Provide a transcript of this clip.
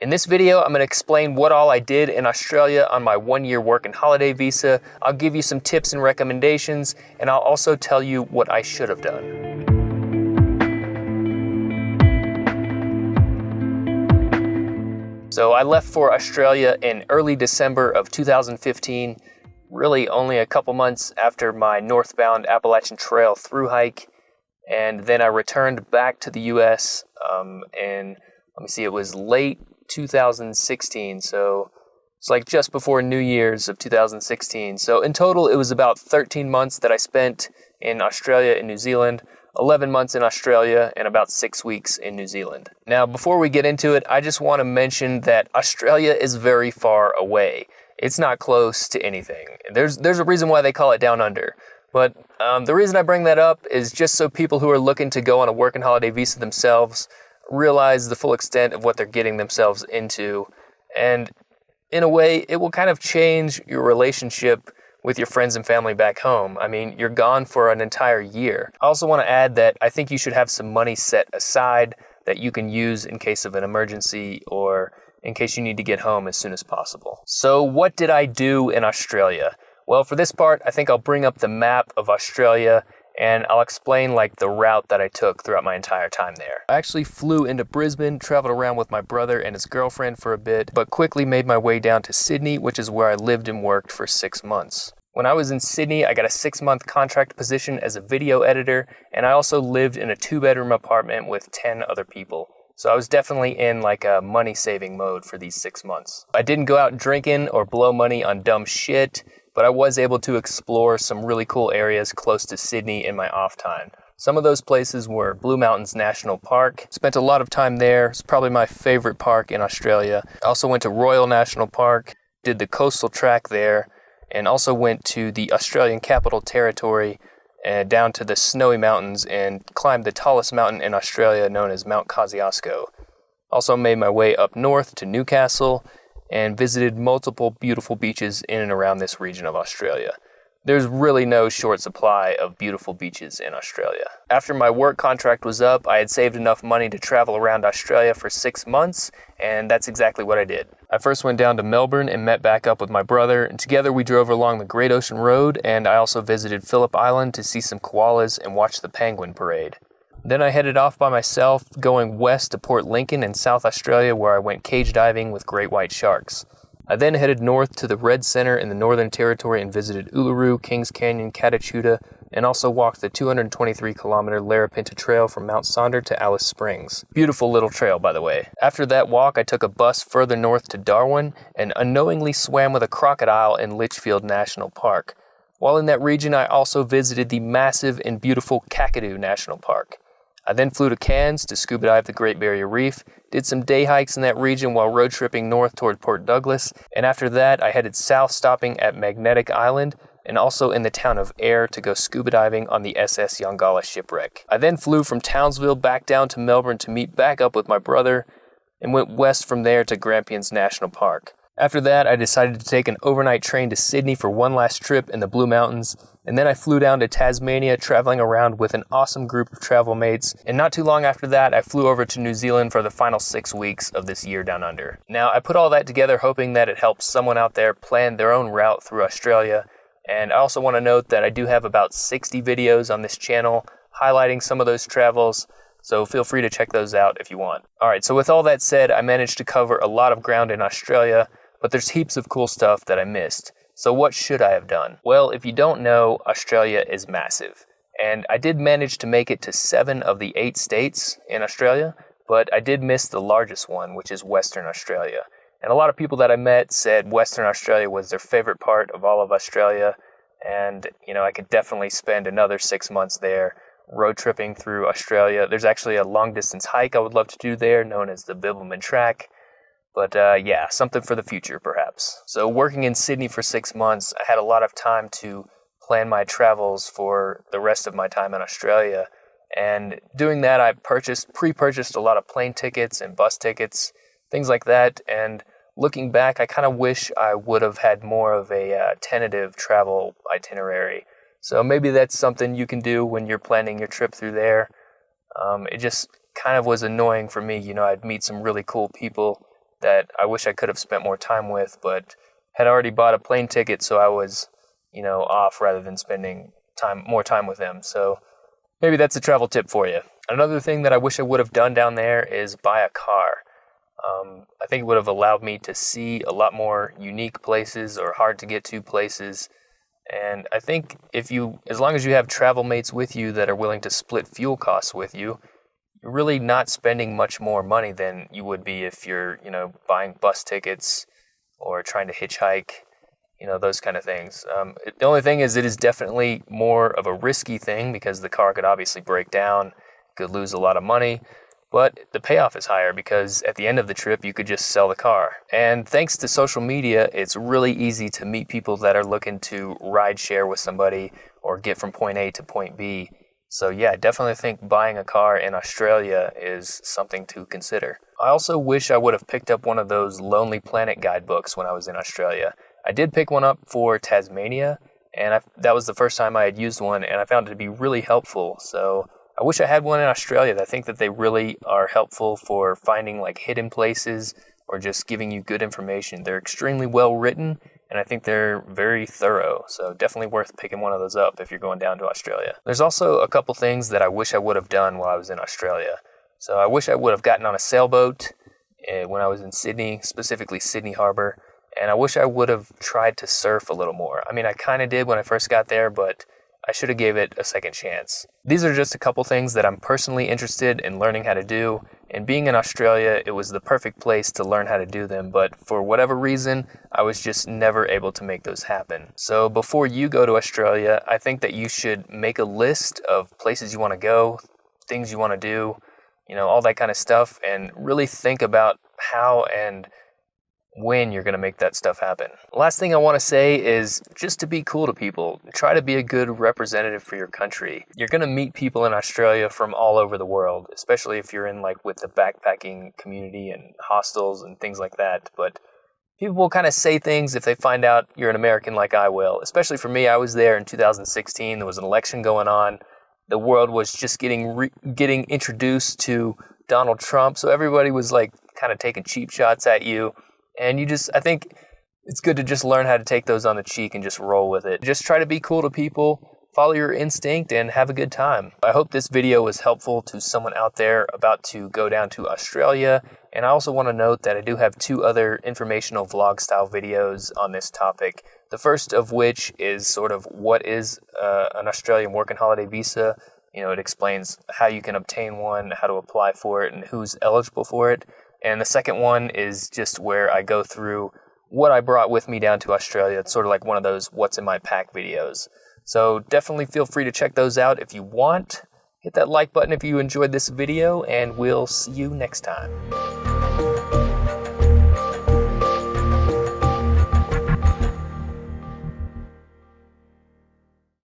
In this video, I'm going to explain what all I did in Australia on my 1-year work and holiday visa. I'll give you some tips and recommendations, and I'll also tell you what I should have done. So I left for Australia in early December of 2015, really only a couple months after my northbound Appalachian Trail thru hike, and then I returned back to the US and it was late 2016, so it's like just before New Year's of 2016. So in total, it was about 13 months that I spent in Australia and New Zealand, 11 months in Australia, and about 6 weeks in New Zealand. Now, before we get into it, I just want to mention that Australia is very far away. It's not close to anything. There's a reason why they call it Down Under. But the reason I bring that up is just so people who are looking to go on a work and holiday visa themselves realize the full extent of what they're getting themselves into. And in a way, it will kind of change your relationship with your friends and family back home. I mean, you're gone for an entire year. I also want to add that I think you should have some money set aside that you can use in case of an emergency or in case you need to get home as soon as possible. So what did I do in Australia? Well, for this part, I think I'll bring up the map of Australia and I'll explain the route that I took throughout my entire time there. I actually flew into Brisbane, traveled around with my brother and his girlfriend for a bit, but quickly made my way down to Sydney, which is where I lived and worked for 6 months. When I was in Sydney, I got a 6-month contract position as a video editor, and I also lived in a 2-bedroom apartment with 10 other people. So I was definitely in a money-saving mode for these 6 months. I didn't go out drinking or blow money on dumb shit, but I was able to explore some really cool areas close to Sydney in my off time. Some of those places were Blue Mountains National Park. Spent a lot of time there. It's probably my favorite park in Australia. I also went to Royal National Park, did the coastal track there, and also went to the Australian Capital Territory and down to the Snowy Mountains and climbed the tallest mountain in Australia known as Mount Kosciuszko. Also made my way up north to Newcastle and visited multiple beautiful beaches in and around this region of Australia. There's really no short supply of beautiful beaches in Australia. After my work contract was up, I had saved enough money to travel around Australia for 6 months, and that's exactly what I did. I first went down to Melbourne and met back up with my brother, and together we drove along the Great Ocean Road, and I also visited Phillip Island to see some koalas and watch the penguin parade. Then I headed off by myself, going west to Port Lincoln in South Australia, where I went cage diving with great white sharks. I then headed north to the Red Centre in the Northern Territory and visited Uluru, Kings Canyon, Catachuta, and also walked the 223-kilometer Larapinta Trail from Mount Sonder to Alice Springs. Beautiful little trail, by the way. After that walk, I took a bus further north to Darwin and unknowingly swam with a crocodile in Litchfield National Park. While in that region, I also visited the massive and beautiful Kakadu National Park. I then flew to Cairns to scuba dive the Great Barrier Reef, did some day hikes in that region while road tripping north toward Port Douglas, and after that I headed south stopping at Magnetic Island and also in the town of Ayr to go scuba diving on the SS Yongala shipwreck. I then flew from Townsville back down to Melbourne to meet back up with my brother and went west from there to Grampians National Park. After that, I decided to take an overnight train to Sydney for one last trip in the Blue Mountains, and then I flew down to Tasmania, traveling around with an awesome group of travel mates, and not too long after that, I flew over to New Zealand for the final 6 weeks of this year down under. Now, I put all that together hoping that it helps someone out there plan their own route through Australia, and I also want to note that I do have about 60 videos on this channel highlighting some of those travels, so feel free to check those out if you want. Alright, so with all that said, I managed to cover a lot of ground in Australia, but there's heaps of cool stuff that I missed. So what should I have done? Well, if you don't know, Australia is massive. And I did manage to make it to 7 of the 8 states in Australia, but I did miss the largest one, which is Western Australia. And a lot of people that I met said Western Australia was their favorite part of all of Australia. And, I could definitely spend another 6 months there road tripping through Australia. There's actually a long distance hike I would love to do there known as the Bibbulmun Track. But yeah, something for the future, perhaps. So working in Sydney for 6 months, I had a lot of time to plan my travels for the rest of my time in Australia. And doing that, I pre-purchased a lot of plane tickets and bus tickets, things like that. And looking back, I kind of wish I would have had more of a tentative travel itinerary. So maybe that's something you can do when you're planning your trip through there. It just kind of was annoying for me. I'd meet some really cool people that I wish I could have spent more time with, but had already bought a plane ticket, so I was, off rather than spending more time with them. So maybe that's a travel tip for you. Another thing that I wish I would have done down there is buy a car. I think it would have allowed me to see a lot more unique places or hard to get to places. And I think as long as you have travel mates with you that are willing to split fuel costs with you, you're really not spending much more money than you would be if you're, buying bus tickets or trying to hitchhike, those kind of things. The only thing is it is definitely more of a risky thing because the car could obviously break down, could lose a lot of money, but the payoff is higher because at the end of the trip, you could just sell the car. And thanks to social media, it's really easy to meet people that are looking to ride share with somebody or get from point A to point B. So yeah, I definitely think buying a car in Australia is something to consider. I also wish I would have picked up one of those Lonely Planet guidebooks when I was in Australia. I did pick one up for Tasmania, and that was the first time I had used one, and I found it to be really helpful. So I wish I had one in Australia. I think that they really are helpful for finding like hidden places or just giving you good information. They're extremely well written, and I think they're very thorough. So definitely worth picking one of those up if you're going down to Australia. There's also a couple things that I wish I would have done while I was in Australia. So I wish I would have gotten on a sailboat when I was in Sydney, specifically Sydney Harbor. And I wish I would have tried to surf a little more. I mean, I kind of did when I first got there, but I should have gave it a second chance. These are just a couple things that I'm personally interested in learning how to do, and being in Australia, it was the perfect place to learn how to do them, but for whatever reason, I was just never able to make those happen. So before you go to Australia, I think that you should make a list of places you want to go, things you want to do, all that kind of stuff, and really think about how and when you're going to make that stuff happen. Last thing I want to say is just to be cool to people. Try to be a good representative for your country. You're going to meet people in Australia from all over the world, especially if you're in with the backpacking community and hostels and things like that. But people will kind of say things if they find out you're an American like I will. Especially for me, I was there in 2016. There was an election going on. The world was just getting introduced to Donald Trump. So everybody was kind of taking cheap shots at you. And I think it's good to just learn how to take those on the cheek and just roll with it. Just try to be cool to people, follow your instinct, and have a good time. I hope this video was helpful to someone out there about to go down to Australia. And I also want to note that I do have 2 other informational vlog style videos on this topic. The first of which is sort of what is an Australian work and holiday visa. It explains how you can obtain one, how to apply for it, and who's eligible for it. And the second one is just where I go through what I brought with me down to Australia. It's sort of like one of those what's in my pack videos. So definitely feel free to check those out if you want. Hit that like button if you enjoyed this video, and we'll see you next time.